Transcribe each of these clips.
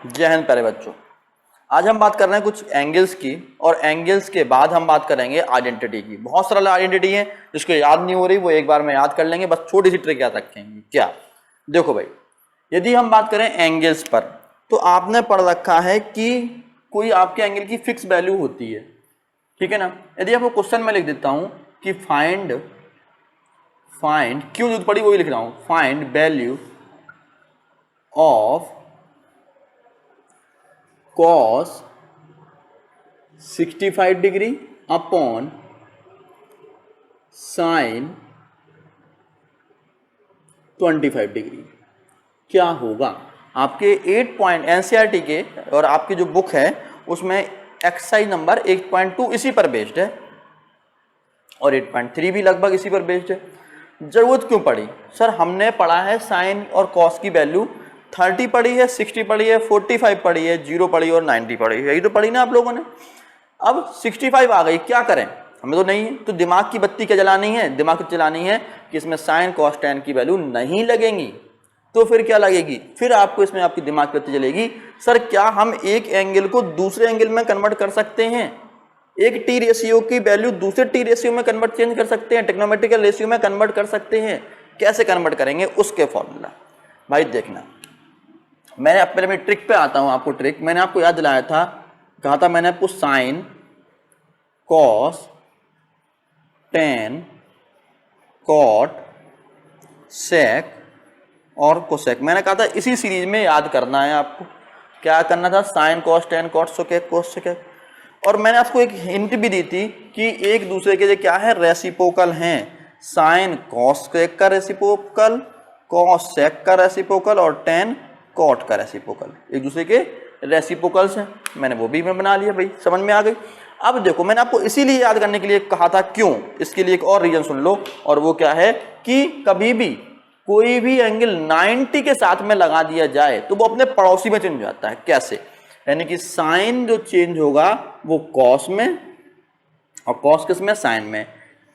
जय हिंद प्यारे बच्चों। आज हम बात कर रहे हैं कुछ एंगल्स की, और एंगल्स के बाद हम बात करेंगे आइडेंटिटी की। बहुत सरल आइडेंटिटी है, जिसको याद नहीं हो रही वो एक बार में याद कर लेंगे। बस छोटी सी ट्रिक याद रखेंगे। क्या? देखो भाई, यदि हम बात करें एंगल्स पर, तो आपने पढ़ रखा है कि कोई आपके एंगल की फिक्स वैल्यू होती है, ठीक है ना। यदि आपको क्वेश्चन में लिख देता हूं कि फाइंड क्यों जरूरत पड़ी वही लिख रहा हूं, find value of cos 65 degree upon sin 25 degree, क्या होगा? आपके 8 पॉइंट एनसीईआरटी के और आपकी जो बुक है उसमें एक्सरसाइज नंबर 8.2 इसी पर बेस्ड है, और 8.3 भी लगभग इसी पर बेस्ड है। जरूरत क्यों पड़ी? सर हमने पढ़ा है साइन और कॉस की वैल्यू 30 पढ़ी है, 60 पढ़ी है, 45 पढ़ी है, 0 पढ़ी और 90 पढ़ी है। यही तो पढ़ी ना आप लोगों ने। अब 65 आ गई, क्या करें? हमें तो नहीं है, तो दिमाग की बत्ती क्या जलानी है? दिमाग की जलानी है कि इसमें साइन कॉस टैन की वैल्यू नहीं लगेंगी। तो फिर क्या लगेगी? फिर आपको इसमें आपकी दिमाग की बत्ती जलेगी, सर क्या हम एक एंगल को दूसरे एंगल में कन्वर्ट कर सकते हैं? एक टी रेशियो की वैल्यू दूसरे टी रेशियो में कन्वर्ट चेंज कर सकते हैं, टेक्नोमेट्रिकल रेशियो में कन्वर्ट कर सकते हैं। कैसे कन्वर्ट करेंगे उसके फॉर्मूला भाई देखना। मैंने पहले मैं ट्रिक पे आता हूं। आपको ट्रिक मैंने आपको याद दिलाया था, कहा था मैंने आपको sine cos tan cot sec और कोसेक, मैंने कहा था इसी सीरीज में याद करना है आपको। क्या करना था? Sine cos tan cot sec cosec. और मैंने आपको एक हिंट भी दी थी कि एक दूसरे के लिए क्या है, रेसिप्रोकल हैं। साइन कॉस सेक का रेसिप्रोकल, कॉस सेक का रेसिप्रोकल और टेन कॉट का रेसिप्रोकल, एक दूसरे के रेसिप्रोकल्स हैं। मैंने वो भी मैं बना लिया भाई, समझ में आ गई। अब देखो, मैंने आपको इसीलिए याद करने के लिए कहा था, क्यों? इसके लिए एक और रीजन सुन लो, और वो क्या है कि कभी भी कोई भी एंगल 90 के साथ में लगा दिया जाए तो वो अपने पड़ोसी में चेंज हो जाता है। कैसे? यानी कि साइन जो चेंज होगा वो कॉस में, और कॉस किस में? साइन में।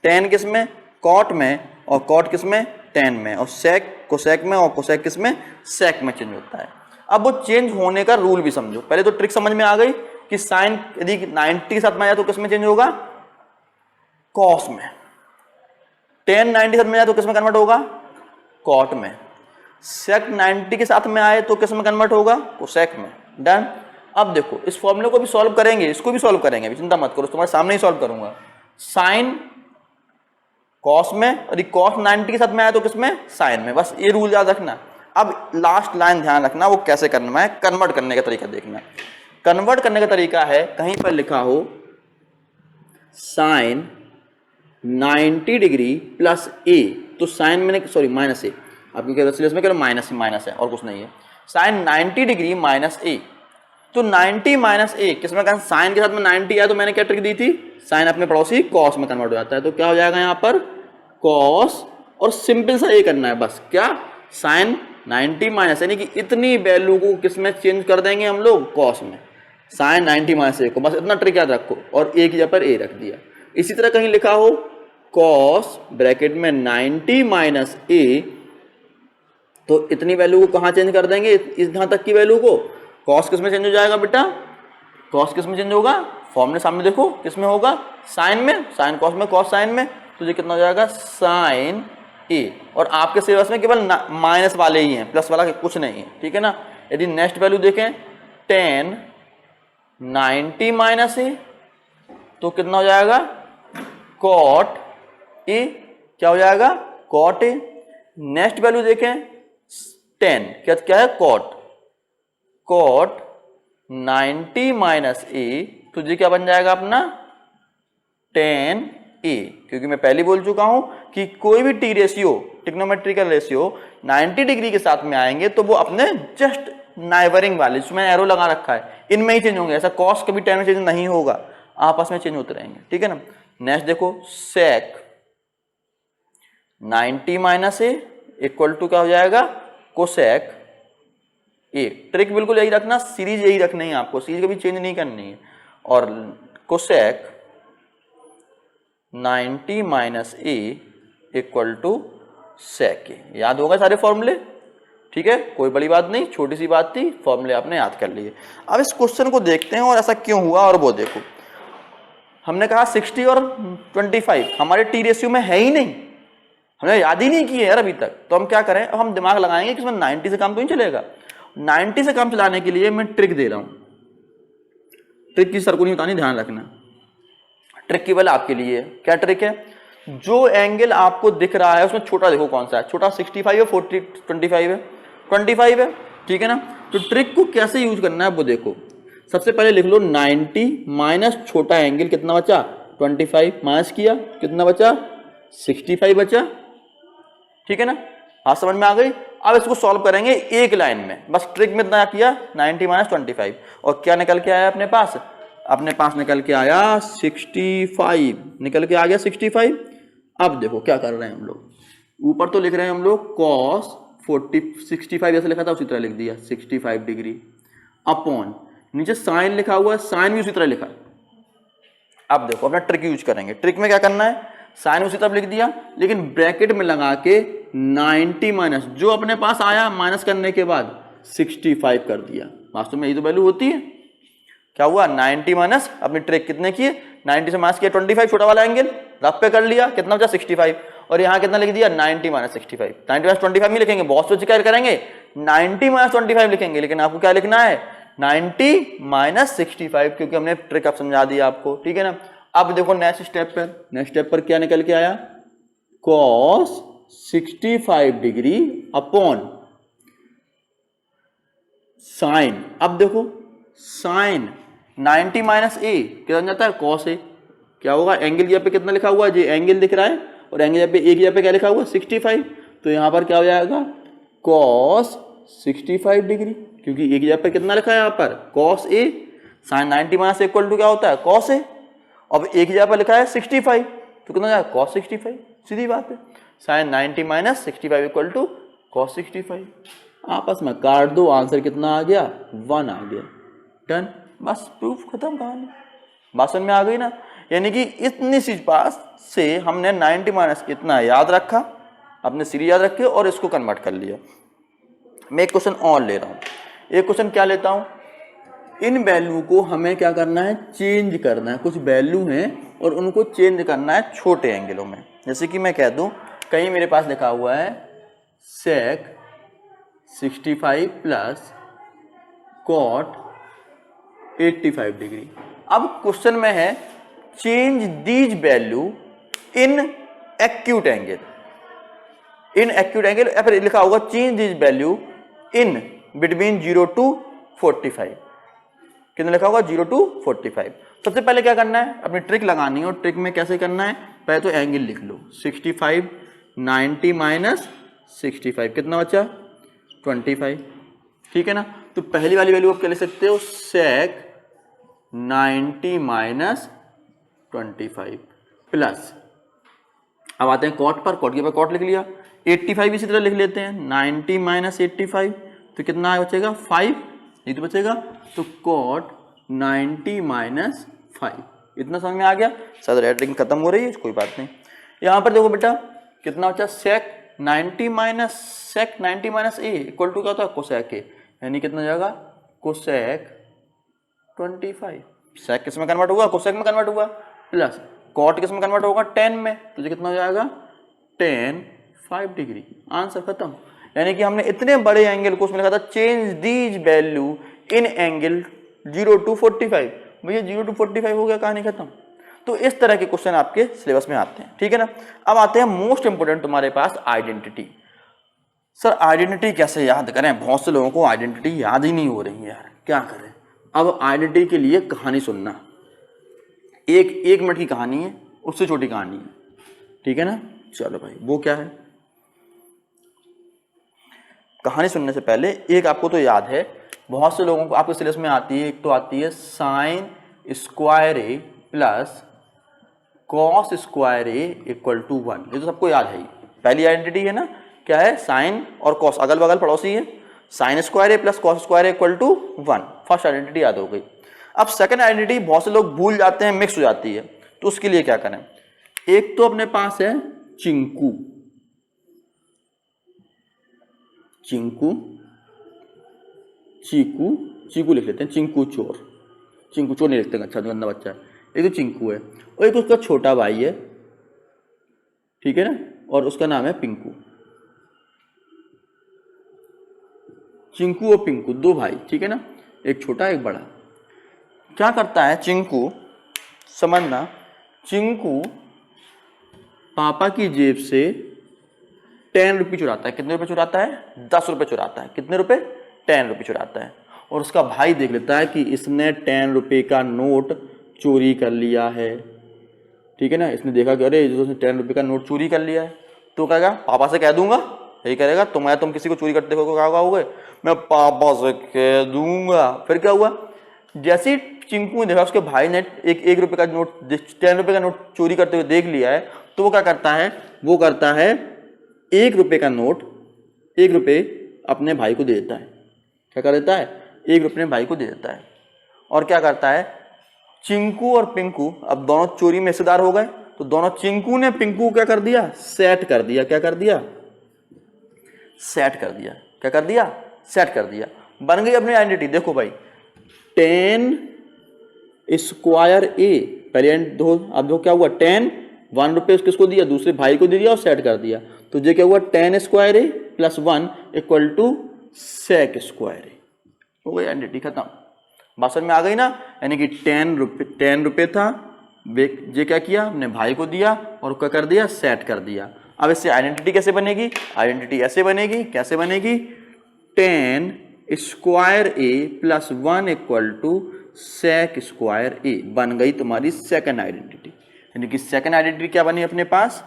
टेन किस में? कॉट में। और कॉट किस में? टेन में। और सेक कोसेक में, और कोसेक किस में? सेक में चेंज होता है। अब वो चेंज होने का रूल भी समझो। पहले तो ट्रिक समझ में आ गई कि साइन यदि 90 के साथ में आया तो किस में चेंज होगा? कॉस में। टेन 90 के साथ में आया तो किस में कन्वर्ट होगा? कॉट में। सेक 90 के साथ में आए तो किस में कन्वर्ट होगा? कोसेक में। डन। अब देखो, इस फॉर्मूले को भी सॉल्व करेंगे, इसको भी सॉल्व करेंगे, चिंता मत करो, तुम्हारे सामने ही सॉल्व करूंगा। साइन कॉस में, यदि कॉस 90 के साथ में आया तो किसमें? साइन में। बस ये रूल याद रखना। अब लास्ट लाइन ध्यान रखना, वो कैसे करना है, कन्वर्ट करने का तरीका देखना। कन्वर्ट करने का तरीका है, कहीं पर लिखा हो साइन 90 डिग्री प्लस ए, तो साइन मैंने सॉरी माइनस ए, आपकी क्या में कह माइनस है और कुछ नहीं है। साइन 90 डिग्री माइनस ए, तो 90 माइनस ए किसमें? साइन के साथ में 90 आया तो मैंने क्या ट्रिक दी थी? साइन अपने पड़ोसी कॉस में कन्वर्ट हो जाता है। तो क्या हो जाएगा यहाँ पर? कॉस, और सिंपल सा ए करना है बस। क्या? साइन 90 माइनस, यानी कि इतनी वैल्यू को किसमें चेंज कर देंगे हम लोग? कॉस में। साइन 90 माइनस ए को, बस इतना ट्रिक याद रखो, और ए की जगह पर ए रख दिया। इसी तरह कहीं लिखा हो कॉस ब्रैकेट में 90 माइनस ए, तो इतनी वैल्यू को कहाँ चेंज कर देंगे? यहां तक की वैल्यू को। कॉस किस में चेंज हो जाएगा बेटा? कॉस किस में चेंज होगा? फॉर्मूले सामने देखो, किस में होगा? साइन में। साइन कॉस में, कॉस साइन में, तो ये कितना हो जाएगा? साइन ए। और आपके सिलेबस में केवल माइनस वाले ही हैं, प्लस वाला कुछ नहीं है, ठीक है ना। यदि नेक्स्ट वैल्यू देखें, टेन 90 माइनस ए, तो कितना हो जाएगा? Cot A. क्या हो जाएगा? कॉट ए। नेक्स्ट वैल्यू देखें 10, क्या है? कॉट 90 माइनस ए, तो ये क्या बन जाएगा अपना? 10 ए। क्योंकि मैं पहले बोल चुका हूं कि कोई भी T ratio, trigonometrical ratio 90 degree के साथ में आएंगे तो वो अपने जस्ट नाइबरिंग वाले, जिसमें एरो लगा रखा है, इनमें ही चेंज होंगे। ऐसा कॉस कभी 10 में चेंज नहीं होगा, आपस में चेंज होते रहेंगे, ठीक है ना। नेक्स्ट देखो, सेक 90 माइनस ए इक्वल टू क्या हो जाएगा? कोसेक ए। ट्रिक बिल्कुल यही रखना, सीरीज यही रखनी है आपको, सीरीज कभी चेंज नहीं करनी है। और cosec 90 minus A equal to sec A. याद होगा सारे फॉर्मूले? ठीक है, कोई बड़ी बात नहीं, छोटी सी बात थी, फॉर्मूले आपने याद कर लिए। अब इस क्वेश्चन को देखते हैं और ऐसा क्यों हुआ, और वो देखो हमने कहा 60 और 25 हमारे टी रेशियो में है ही नहीं, हमने याद ही नहीं किए यार अभी तक। तो हम क्या करें, अब हम दिमाग लगाएंगे कि इसमें 90 से काम तो नहीं चलेगा। 90 से काम चलाने के लिए मैं ट्रिक दे रहा हूं, ट्रिक की सर को नहीं बतानी, ध्यान रखना। ट्रिक केवल आपके लिए है। क्या ट्रिक है, जो एंगल आपको दिख रहा है उसमें छोटा देखो कौन सा है, छोटा 65 है, 40 25 है, 25 है, ठीक है ना। तो ट्रिक को कैसे यूज करना है वो देखो। सबसे पहले लिख लो 90 माइनस छोटा एंगल कितना बचा 25, माइनस किया कितना बचा 65 बचा, ठीक है ना। हाँ समझ में आ गई। अब इसको सॉल्व करेंगे एक लाइन में, बस ट्रिक में इतना किया 90 माइनस 25 और क्या निकल के आया अपने पास निकल के आया 65, निकल के आ गया 65। अब देखो क्या कर रहे हैं हम लोग, ऊपर तो लिख रहे हैं हम लोग cos 65 जैसे लिखा था उसी तरह लिख दिया 65 डिग्री, अपॉन नीचे साइन लिखा हुआ है, साइन भी उसी तरह लिखा है। अब देखो अपना ट्रिक यूज करेंगे। ट्रिक में क्या करना है, साइन उसी तरफ लिख दिया, लेकिन ब्रैकेट में लगा के 90 माइनस जो अपने पास आया माइनस करने के बाद 65 कर दिया। वास्तव में यही तो वैल्यू होती है। क्या हुआ 90 माइनस, अपनी ट्रिक कितने की 90 से माइनस किया 25, छोटा वाला एंगल रफ पे कर लिया, कितना बचा 65, और यहाँ कितना लिख दिया 90 माइनस 65। 90 माइनस 25 नहीं लिखेंगे, बहुत सोच क्या करेंगे 90 माइनस 25 लिखेंगे, लेकिन आपको क्या लिखना है 90 माइनस 65, क्योंकि हमने ट्रिक अब समझा दिया आपको, ठीक है ना। अब देखो नेक्स्ट स्टेप पर क्या निकल के आया, cos 65 डिग्री अपॉन साइन। अब देखो साइन 90 माइनस ए कितना जाता है cos ए, क्या होगा एंगल यहाँ पे कितना लिखा हुआ है, ये एंगल दिख रहा है, और एंगल यहाँ पे ए की यहाँ पे क्या लिखा हुआ 65, तो यहाँ पर क्या हो जाएगा cos 65 डिग्री, क्योंकि ए की जगह पर कितना लिखा है यहाँ पर cos A, sine 90 minus equal to क्या होता है cos ए, अब ए की जगह पर लिखा है 65, तो कितना जाएगा cos 65, सीधी बात है। Sine 90 minus 65 equal to cos 65, आपस में काट दो, आंसर कितना आ गया 1 आ गया, डन, बस प्रूफ खत्म कहानी। बात समझ में आ गई ना। यानी कि इतनी सी बात से हमने 90 माइनस इतना याद रखा, अपने सीरीज याद रखे और इसको कन्वर्ट कर लिया। मैं एक क्वेश्चन और ले रहा हूँ, एक क्वेश्चन क्या लेता हूँ, इन वैल्यू को हमें क्या करना है चेंज करना है, कुछ वैल्यू हैं और उनको चेंज करना है छोटे एंगलों में। जैसे कि मैं कह दूं कहीं मेरे पास लिखा हुआ है sec 65 प्लस cot 85 डिग्री। अब क्वेश्चन में है change these value in acute angle, या फिर लिखा होगा change these value in between 0 to 45, कितना लिखा होगा 0 टू 45। सबसे पहले क्या करना है, अपनी ट्रिक लगानी है, और ट्रिक में कैसे करना है, पहले तो एंगल लिख लो 65 90 माइनस 65 कितना बचा 25, ठीक है ना। तो पहली वाली वैल्यू आप क्या लिख सकते हो sec 90 माइनस 25 प्लस, अब आते हैं कॉट पर, कॉट के पर कॉट लिख लिया, 85 इसी तरह लिख लेते हैं 90 माइनस 85, तो कितना बचेगा 5, ये तो बचेगा, तो कॉट 90 माइनस 5, इतना समझ में आ गया। सर रेडिंग खत्म हो रही है, कोई बात नहीं। यहाँ पर देखो बेटा कितना बचा sec 90 minus A equal to क्या होता है कोसेक ए, यानी कितना जाएगा कोसेक 25, सेक किस में कन्वर्ट हुआ कोसेक में कन्वर्ट हुआ, प्लस कॉट किस में कन्वर्ट होगा 10 में, तो ये कितना हो जाएगा 10 5 डिग्री, आंसर खत्म। यानी कि हमने इतने बड़े एंगल को उसमें लिखा था change these value in angle 0 to 45, भैया 0 टू 45 हो गया, कहानी खत्म। तो इस तरह के क्वेश्चन आपके सिलेबस में आते हैं, ठीक है ना। अब आते हैं मोस्ट इंपोर्टेंट तुम्हारे पास आइडेंटिटी। सर आइडेंटिटी कैसे याद करें, बहुत से लोगों को आइडेंटिटी याद ही नहीं हो रही है यार, क्या करें। अब आइडेंटिटी के लिए कहानी सुनना, एक मिनट की कहानी है, उससे छोटी कहानी है, ठीक है ना। चलो भाई वो क्या है, कहानी सुनने से पहले एक आपको तो याद है, बहुत से लोगों को आपके सिलेबस में आती है, एक तो आती है sine square A plus cos square A equal to 1, ये तो सबको याद है। पहली आइडेंटिटी है ना, क्या है साइन और कॉस अगल बगल पड़ोसी है, sine square A plus cos square A equal to 1, first identity याद हो गई। अब सेकंड आइडेंटिटी बहुत से लोग भूल जाते हैं, मिक्स हो जाती है, तो उसके लिए क्या करें, एक तो अपने पास है चिंकू, चिंकू, चीकू, चीकू लिख लेते हैं, चिंकू चोर, चिंकू चोर नहीं लिखते, अच्छा गंदा बच्चा है। एक तो चिंकू है और एक उसका छोटा भाई है, ठीक है ना, और उसका नाम है पिंकू। चिंकू और पिंकू दो भाई, ठीक है ना, एक छोटा एक बड़ा। क्या करता है चिंकू, समझना, चिंकू पापा की जेब से 10 रुपये चुराता है। कितने रुपए चुराता है? 10 रुपये चुराता है। कितने रुपए? 10 रुपये चुराता है। और उसका भाई देख लेता है कि इसने 10 रुपये का नोट चोरी कर लिया है, ठीक है ना। इसने देखा कि अरे उसने 10 रुपये का नोट चोरी कर लिया है, तो कहेगा पापा से कह दूंगा, यही करेगा। तुम किसी को चोरी करते हो क्या कहोगे? मैं पापा से कह दूंगा। फिर क्या हुआ, जैसे ही चिंकू ने देखा उसके भाई ने एक रुपये का नोट, 10 रुपये का नोट चोरी करते हुए देख लिया है, तो वो क्या करता है, वो करता है 1 रुपये का नोट 1 रुपये अपने भाई को दे देता है। क्या कर देता है? 1 रुपये अपने भाई को दे देता है। और क्या करता है, चिंकू और पिंकू अब दोनों चोरी में हिस्सेदार हो गए, तो दोनों, चिंकू ने पिंकू क्या कर दिया, सेट कर दिया। क्या कर दिया? सेट कर दिया। क्या कर दिया? सेट कर दिया। बन गई अपनी आइडेंटिटी। देखो भाई, 10 स्क्वायर ए, पहले अब देखो क्या हुआ, 10 1 रुपये किसको दिया, दूसरे भाई को दे दिया और सेट कर दिया। तो ये क्या हुआ, 10 square A plus 1 equal to sec square A. हो गई आइडेंटिटी, खत्म। बात समझ में आ गई ना। यानी कि 10 रुपये था, ये क्या किया, अपने भाई को दिया और क्या कर दिया, सेट कर दिया। अब इससे आइडेंटिटी कैसे बनेगी? आइडेंटिटी ऐसे बनेगी, कैसे बनेगी, 10 square A plus 1 equal to sec square A. बन गई तुम्हारी सेकंड आइडेंटिटी। यानी कि सेकंड आइडेंटिटी क्या बनी अपने पास,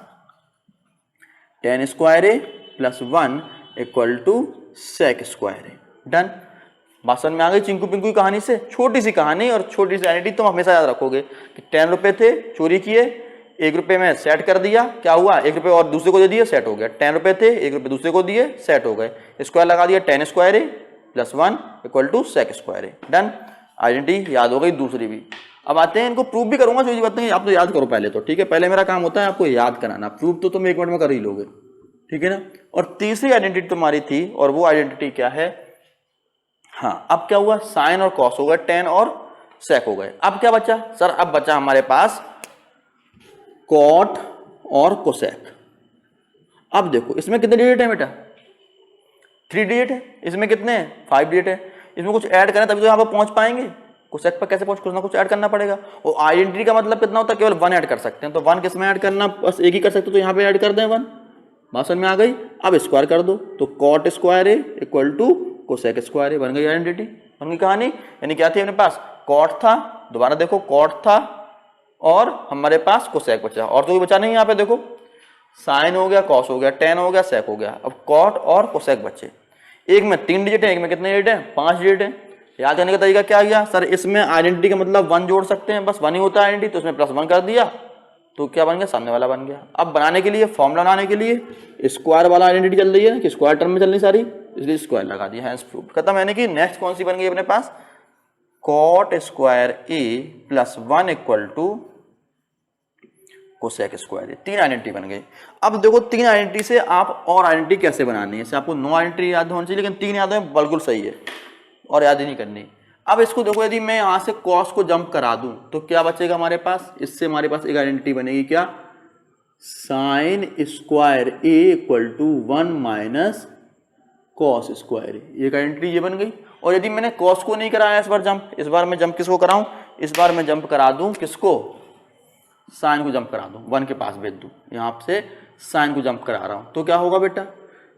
10 square A plus 1 equal to sec square A. Done. बात समझ में आ गई चिंकू पिंकू की कहानी से। छोटी सी कहानी और छोटी सी आइडेंटिटी तुम हमेशा याद रखोगे कि 10 रुपये थे, चोरी किए, 1 रुपये में सेट कर दिया। क्या हुआ, 1 रुपये और दूसरे को दे दिए, सेट हो गया। 10 रुपये थे, 1 रुपये दूसरे को दिए, सेट हो गए। स्क्वायर लगा दिया, 10 square A plus 1 equal to sec square A. Done. Identity याद हो गई दूसरी भी। अब आते हैं, इनको प्रूफ भी करूंगा, जो बात नहीं आप तो याद करो पहले तो, ठीक है। पहले मेरा काम होता है आपको याद कराना, प्रूफ तो तुम 1 मिनट में कर ही लोगे, ठीक है ना। और तीसरी आइडेंटिटी तुम्हारी थी, और वो आइडेंटिटी क्या है, हाँ, अब क्या हुआ, साइन और कॉस हो गए, 10 और सेक हो गए। अब क्या बचा सर, अब बचा हमारे पास कॉट और कोसेक। अब देखो इसमें कितने डिजिट है बेटा, 3 डिजिट है। इसमें कितने हैं, 5 डिजिट है। इसमें कुछ ऐड करना तभी तो यहाँ पर पहुंच पाएंगे। कोसेक पर कैसे पहुंच, कुछ ना कुछ ऐड करना पड़ेगा। और आइडेंटिटी का मतलब कितना होता है, केवल 1 ऐड कर सकते हैं। तो 1 किस में ऐड करना, बस एक ही कर सकते, तो यहाँ पे ऐड कर दें 1। बात समझ में आ गई। अब स्क्वायर कर दो, तो cot square A equal to cosec square A. बन गई आइडेंटिटी, बन गई कहानी। यानी क्या थी अपने पास, कॉट था, दोबारा देखो कॉट था, और हमारे पास कोसेक बचा। और तो कोई बचा नहीं यहाँ पे, देखो साइन हो गया, कॉस हो गया, 10 हो गया, सेक हो गया। अब कॉट और कोसेक बचे। एक में 3 डिजिट है, एक में कितने डिजिट है, 5 डिजिट है। याद करने का तरीका क्या गया सर, इसमें आइडेंटिटी का मतलब 1 जोड़ सकते हैं, बस 1 ही होता है आइडेंटिटी, तो उसमें प्लस 1 कर दिया, तो क्या बन गया, सामने वाला बन गया। अब बनाने के लिए, फॉर्मूला बनाने के लिए स्क्वायर वाला आइडेंटिटी चल रही है कि स्क्वायर टर्म में चल रही सारी, इसलिए स्क्वायर लगा दिया, हैंस प्रूफ, खत्म। यानी कि नेक्स्ट कौन सी बन गई अपने पास, cot square A plus 1 equal to cosec square A. 3 identity बन गई। अब देखो 3 आइडेंटिटी से आप और आइडेंटिटी कैसे बनानी है, आपको 9 आइडेंटिटी याद होनी चाहिए, लेकिन 3 याद है बिल्कुल सही है, और याद ही नहीं करनी। अब इसको देखो, यदि मैं यहां से कॉस को जंप करा दूं तो क्या बचेगा हमारे पास, इससे हमारे पास एक आइडेंटिटी बनेगी, क्या, sine square A equal to 1 minus cos square A. एक आइडेंटिटी ये बन गई। और यदि मैंने कॉस को नहीं कराया इस बार जंप, इस बार मैं जंप किसको कराऊं, इस बार मैं जंप करा दूं किसको, साइन को जंप करा दूं, 1 के पास भेज दूं, यहां से साइन को जंप करा रहा हूं, तो क्या होगा बेटा,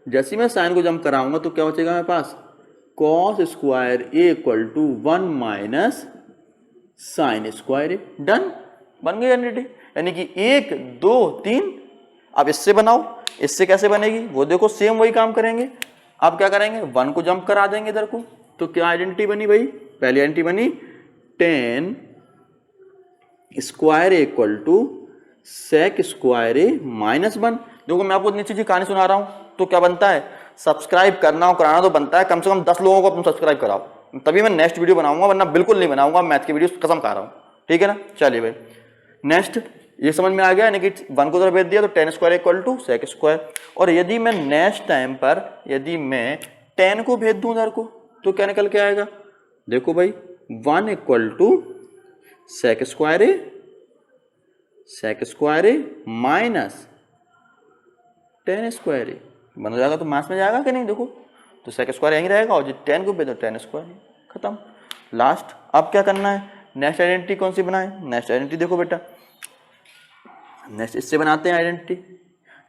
जैसे मैं साइन को जंप कराऊंगा तो क्या बचेगा मेरे पास, cos square A equal to 1 minus sine square A. Done, बन गई आइडेंटिटी। यानी कि 1 2 3। अब इससे बनाओ, इससे कैसे बनेगी वो देखो, सेम वही काम करेंगे। अब क्या करेंगे, 1 को जंप करा देंगे इधर को, तो क्या आइडेंटिटी बनी भाई, पहली आइडेंटिटी बनी 10 square A equal to sec square A minus 1। देखो मैं आपको नीचे की कहानी सुना रहा हूं, तो क्या बनता है, सब्सक्राइब करना और कराना तो बनता है, कम से कम 10 लोगों को तुम सब्सक्राइब कराओ, तभी मैं नेक्स्ट वीडियो बनाऊंगा, वरना बिल्कुल नहीं बनाऊंगा। मैथ की वीडियो कसम खा रहा हूं, ठीक है ना। चलिए भाई नेक्स्ट, ये समझ में आ गया, यानी कि 1 को उधर भेज दिया तो tan square equal to sec square. और यदि मैं नेक्स्ट टाइम पर यदि मैं tan को भेज दूं उधर को तो क्या निकल के आएगा, देखो भाई 1 equal to sec square A minus tan square A बन जाएगा। तो मास में जाएगा कि नहीं, देखो तो sec स्क्वायर यहीं रहेगा और जो tan को भेज दो tan स्क्वायर, खत्म। लास्ट अब क्या करना है, नेक्स्ट आइडेंटिटी कौन सी बनाए, नेक्स्ट आइडेंटिटी देखो बेटा, नेक्स्ट इससे बनाते हैं आइडेंटिटी,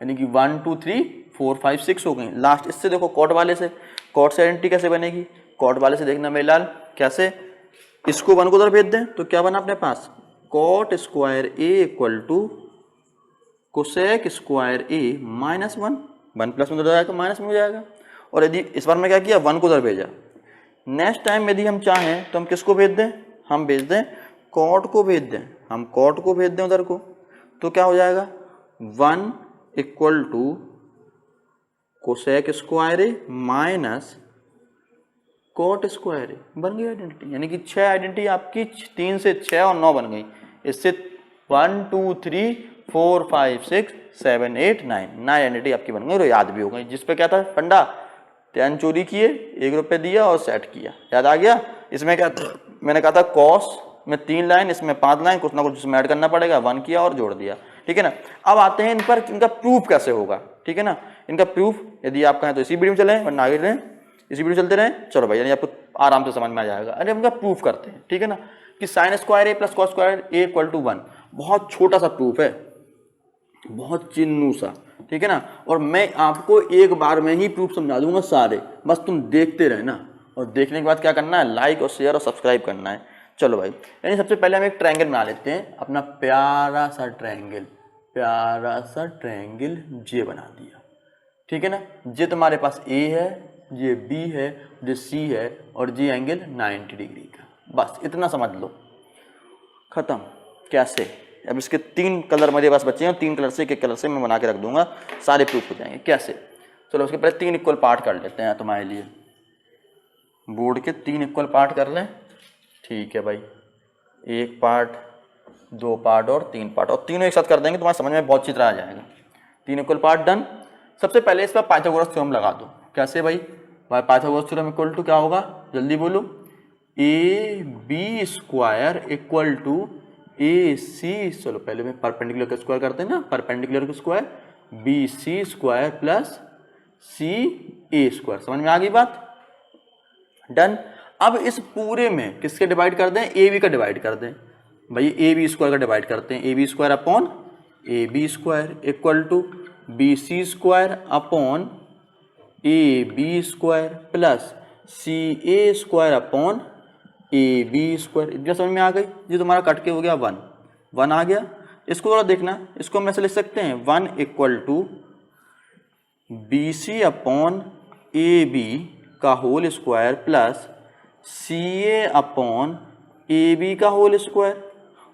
यानी कि 1 2 3 4 5 6 हो गई। लास्ट इससे देखो कॉट वाले से, कॉट से आइडेंटिटी कैसे बनेगी, कॉट वाले से देखना मेरे लाल कैसे, इसको 1 को उधर भेज दें तो क्या बना अपने पास, cot square A equal to cosec square A minus 1 plus में उधर जाएगा माइनस में हो जाएगा। और यदि इस बार मैं क्या किया 1 को उधर भेजा, नेक्स्ट टाइम यदि हम चाहें तो हम किसको भेज दें, हम भेज दें कॉट को भेज दें, हम कॉट को भेज दें उधर को, तो क्या हो जाएगा 1 equal to cosec square A minus cot square A, बन गई आइडेंटिटी। यानी कि 6 आइडेंटिटी आपकी 3 से 6 और 9 बन गई। इससे 1 2 3 4 5 6 7 8 9 आइडेंटिटी आपकी बन गई और याद भी हो गई। जिस पे क्या था फंडा, 10 चोरी किए, 1 रुपये दिया और सेट किया, याद आ गया। इसमें क्या था, मैंने कहा था कॉस में 3 लाइन, इसमें 5 लाइन, कुछ ना कुछ इसमें ऐड करना पड़ेगा, 1 किया और जोड़ दिया, ठीक है ना। अब आते हैं इन पर, इनका प्रूफ कैसे होगा, ठीक है ना। इनका प्रूफ यदि आप कहें तो इसी वीडियो में चलें वरना आगे रहें, इसी वीडियो चलते रहें, चलो भाई, यानी आपको आराम से समझ में आ जाएगा। अरे इनका प्रूफ करते हैं, ठीक है ना, कि sine square A plus cos square A equal to 1, बहुत छोटा सा प्रूफ है, बहुत चिन्नू सा, ठीक है ना। और मैं आपको एक बार में ही प्रूफ समझा दूंगा सारे, बस तुम देखते रहना और देखने के बाद क्या करना है, लाइक और शेयर और सब्सक्राइब करना है। चलो भाई, यानी सबसे पहले हम एक ट्रायंगल बना लेते हैं, अपना प्यारा सा ट्रायंगल जे बना दिया, ठीक है ना। जे तुम्हारे पास ए है, ये बी है, ये सी है और जी एंगल 90 डिग्री का, बस इतना समझ लो, खत्म। कैसे, अब इसके 3 कलर मेरे पास बचे हैं, 3 कलर से एक कलर से मैं बना के रख दूंगा, सारे प्रूफ हो जाएंगे। कैसे, चलो उसके पहले 3 इक्वल पार्ट कर लेते हैं तुम्हारे लिए, बोर्ड के 3 इक्वल पार्ट कर लें, ठीक है भाई। 1 पार्ट, 2 पार्ट और 3 पार्ट, और तीनों एक साथ कर देंगे, तुम्हारे समझ में बहुत अच्छी तरह आ जाएगा। 3 इक्वल पार्ट डन। सबसे पहले इस पर पाइथागोरस थ्योरम लगा दो। कैसे भाई, पाइथागोरस थ्योरम इक्वल टू क्या होगा, जल्दी बोलो, A B square equal to A C, चलो पहले में परपेंडिकुलर का स्क्वायर करते हैं ना, परपेंडिकुलर का square B C square plus C A square, समझ में आ गई बात, डन। अब इस पूरे में किसके डिवाइड कर दें, ए बी का डिवाइड कर दें भाई, ए बी स्क्वायर का डिवाइड करते हैं, A B square upon A B square equal to B C square upon A B square plus C A square upon A B square. इतना समझ में आ गई, ये तुम्हारा कट के हो गया 1 आ गया। इसको थोड़ा देखना, इसको हम ऐसे लिख सकते हैं 1 equal to B C upon A B का whole square plus C A upon A B का होल स्क्वायर।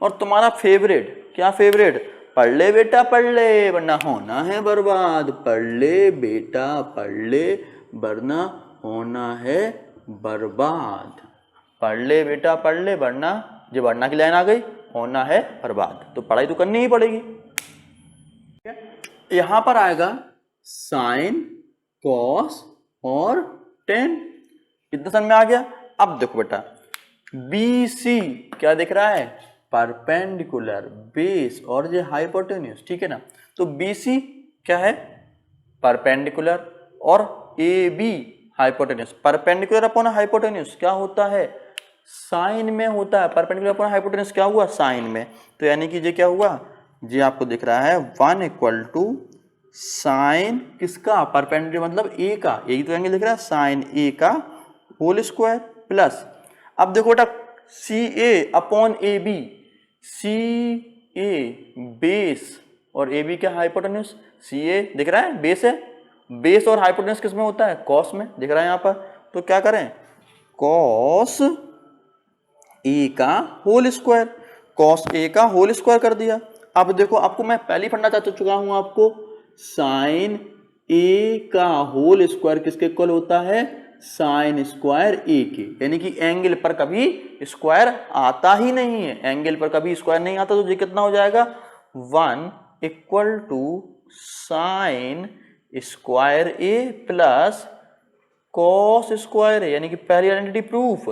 और तुम्हारा फेवरेट, क्या फेवरेट, पढ़ ले बेटा पढ़ ले वरना होना है बर्बाद, पढ़ ले बेटा पढ़ ले वरना होना है बर्बाद, पढ़ ले बेटा पढ़ ले वरना, जो वरना की लाइन आ गई, होना है बर्बाद, तो पढ़ाई तो करनी ही पड़ेगी। यहां पर आएगा साइन, कॉस और टेन, इतना समझ में आ गया। अब देखो बेटा, बी सी क्या दिख रहा है, परपेंडिकुलर, बेस और ये हाइपोटेन्यूज, ठीक है ना। तो बी सी क्या है, परपेंडिकुलर, और A B hypotenuse. Perpendicular upon hypotenuse क्या होता है, साइन में होता है, परपेंडिकुलर अपॉन हाइपोटेन्यूज क्या हुआ, साइन में। तो यानी कि ये क्या हुआ, ये आपको दिख रहा है 1 इक्वल टू साइन किसका, परपेंडिकुलर मतलब ए का, यही तो एंगल दिख रहा है, साइन ए का होल स्क्वायर प्लस, अब देखो बेटा C A upon A B, C A base और ए बी क्या हाइपोटेन्यूज, सी ए दिख रहा है बेस है, बेस और हाइपोटेन्यूज किस में होता है, कॉस में, दिख रहा है यहाँ पर। तो क्या करें, कॉस ए का होल स्क्वायर, कॉस ए का होल स्क्वायर कर दिया। अब देखो आपको मैं पहली फंडा बता चुका हूं आपको, साइन ए का होल स्क्वायर किसके इक्वल होता है, साइन स्क्वायर ए के, यानी कि एंगल पर कभी स्क्वायर आता ही नहीं है, एंगल पर कभी स्क्वायर नहीं आता, तो ये कितना हो जाएगा 1 equal to sine square A plus cos square A, यानी कि पहली identity proof,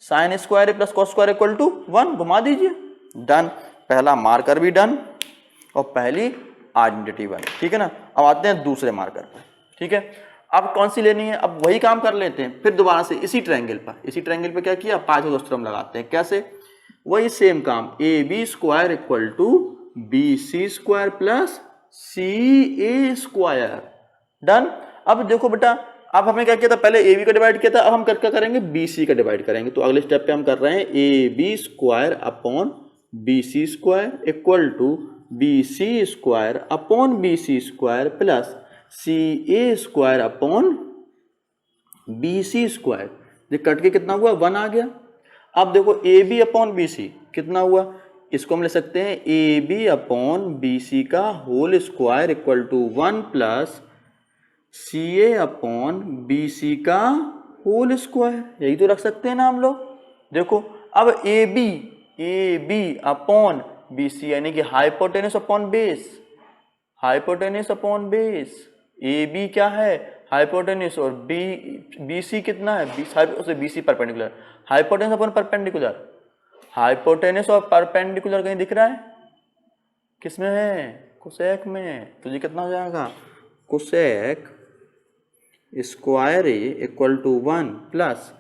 sine square A plus cos square equal to 1। घुमा दीजिए, डन। पहला मार्कर भी डन और पहली आइडेंटिटी बन, ठीक है ना। अब आते हैं दूसरे मार्कर पर, ठीक है। अब कौन सी लेनी है, अब वही काम कर लेते हैं फिर दोबारा से इसी ट्रायंगल पर क्या किया, पाइथागोरस थ्योरम लगाते हैं। कैसे, वही सेम काम, A B square equal to B C square plus C A square, done. अब देखो बेटा, अब हमने क्या किया था, पहले ए बी का डिवाइड किया था, अब हम क्या करेंगे, बी सी का डिवाइड करेंगे। तो अगले स्टेप पे हम कर रहे हैं A B square upon B C square equal to B C square upon B C square plus C A square upon B C square. ये कट के कितना हुआ, 1 आ गया। अब देखो A B upon B C कितना हुआ, इसको हम ले सकते हैं A B upon B C का whole square equal to 1 plus C A upon B C का होल स्क्वायर, यही तो रख सकते हैं ना हम लोग। देखो अब A B upon B C यानी कि hypotenuse upon base, hypotenuse upon base. A B क्या है, हाइपोटेनस, और बी सी कितना है, B C perpendicular, hypotenuse upon perpendicular. Hypotenuse और परपेंडिकुलर कहीं दिख रहा है, किसमें है, कोसेक में। तो ये कितना हो जाएगा, cosec square A equal to 1 plus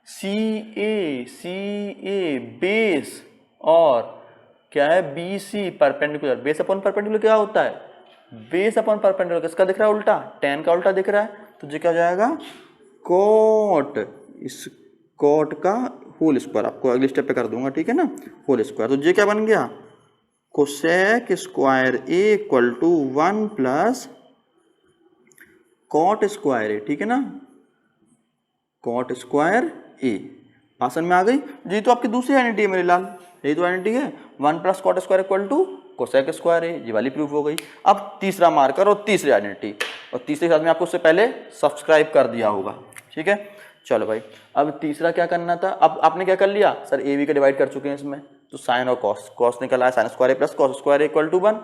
C A base और क्या है, B C perpendicular. Base upon perpendicular क्या होता है, बेस अपॉन परपेंडिकुलर किसका दिख रहा है, उल्टा, tan का उल्टा दिख रहा है। तो ये क्या हो जाएगा, कॉट, इस कॉट का होल स्क्वायर, आपको अगले स्टेप पे कर दूंगा, ठीक है ना, होल स्क्वायर। तो ये क्या बन गया, cosec square A equal to 1 plus cot square A, ठीक है ना, कॉट स्क्वायर ए। आसन में आ गई जी। तो आपकी दूसरी आइडेंटिटी है मेरे लाल, यही तो आइडेंटिटी है, 1 plus cot square equal to cosec square A, ये वाली प्रूफ हो गई। अब तीसरा मार्कर और तीसरी आइडेंटिटी, और तीसरे के साथ में आपको उससे पहले सब्सक्राइब कर दिया होगा, ठीक है। चलो भाई, अब तीसरा क्या करना था, अब आपने क्या कर लिया, सर ए बी का डिवाइड कर चुके हैं इसमें, तो साइन और कॉस निकला है, sine square A plus cos square equal to 1।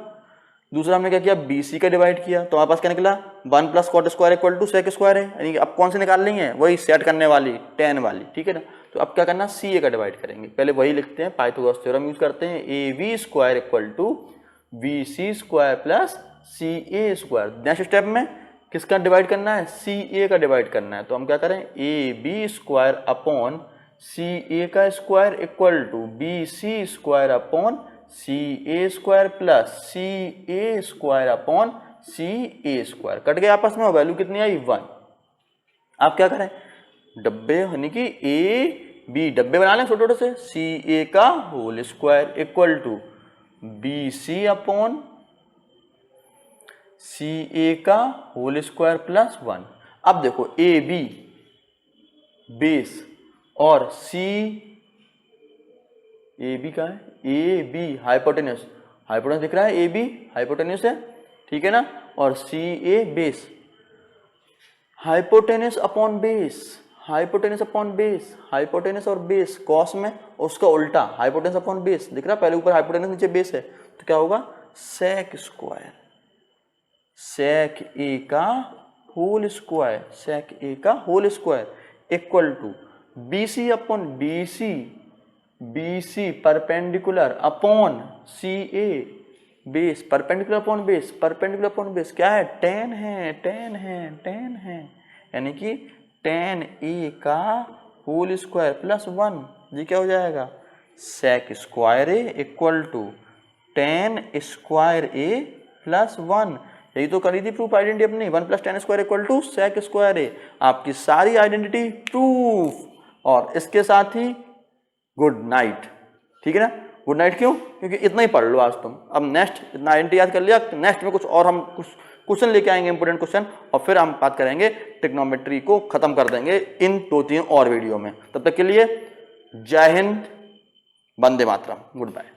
दूसरा हमने क्या किया, बी सी का डिवाइड किया, तो हमारे पास क्या निकला, 1 plus cot square equal to sec square है, यानी कि अब कौन सी निकाल रही है, वही सेट करने वाली, tan वाली, ठीक है ना। तो अब क्या करना, सी ए का डिवाइड करेंगे, पहले वही लिखते हैं, पाइथागोरस थ्योरम यूज करते हैं, A B square equal to B C square plus C A square. Next step में किसका डिवाइड करना है, सी ए का डिवाइड करना है। तो हम क्या करें, A B square upon C A का square equal to B C square upon C A square plus C A square upon C A square. Cut गए आपस में, और वैल्यू कितनी आई, 1। आप क्या करें, डब्बे यानी कि ए बी डब्बे बना लें छोटे छोटे से, सी ए का whole square equal to B C upon C A का होल स्क्वायर प्लस 1। अब देखो ए बी बेस और सी ए बी का है, ए बी हाइपोटेन्यूस, हाइपोटेन्यूस दिख रहा है, ए बी हाइपोटेन्यूस है, ठीक है ना, और C A base, hypotenuse upon base, hypotenuse upon base, hypotenuse और बेस कॉस में, और उसका उल्टा हाइपोटेन्यूस अपॉन बेस दिख रहा है, पहले ऊपर हाइपोटेन्यूस नीचे बेस है, तो क्या होगा, सेक स्क्वायर, सेक ए का होल स्क्वायर, सेक ए का whole square equal to B C upon B C perpendicular upon C A base, perpendicular upon base, perpendicular upon base क्या है, tan है, यानी कि tan ए का होल स्क्वायर प्लस 1। ये क्या हो जाएगा, sec square A equal to tan square A plus 1। यही तो करी थी प्रूफ आइडेंटिटी अपनी, 1 plus tan square equal to sec square A. आपकी सारी आइडेंटिटी प्रूफ, और इसके साथ ही गुड नाइट, ठीक है ना। गुड नाइट क्यों, क्योंकि इतना ही पढ़ लो आज तुम। अब नेक्स्ट इतना आइडेंटिटी याद कर लिया, नेक्स्ट में कुछ और हम कुछ क्वेश्चन लेके आएंगे, इंपोर्टेंट क्वेश्चन, और फिर हम बात करेंगे ट्रिग्नोमेट्री को खत्म कर देंगे इन 2-3 और वीडियो में। तब तक के लिए जय हिंद, वंदे मातरम, गुड बाय।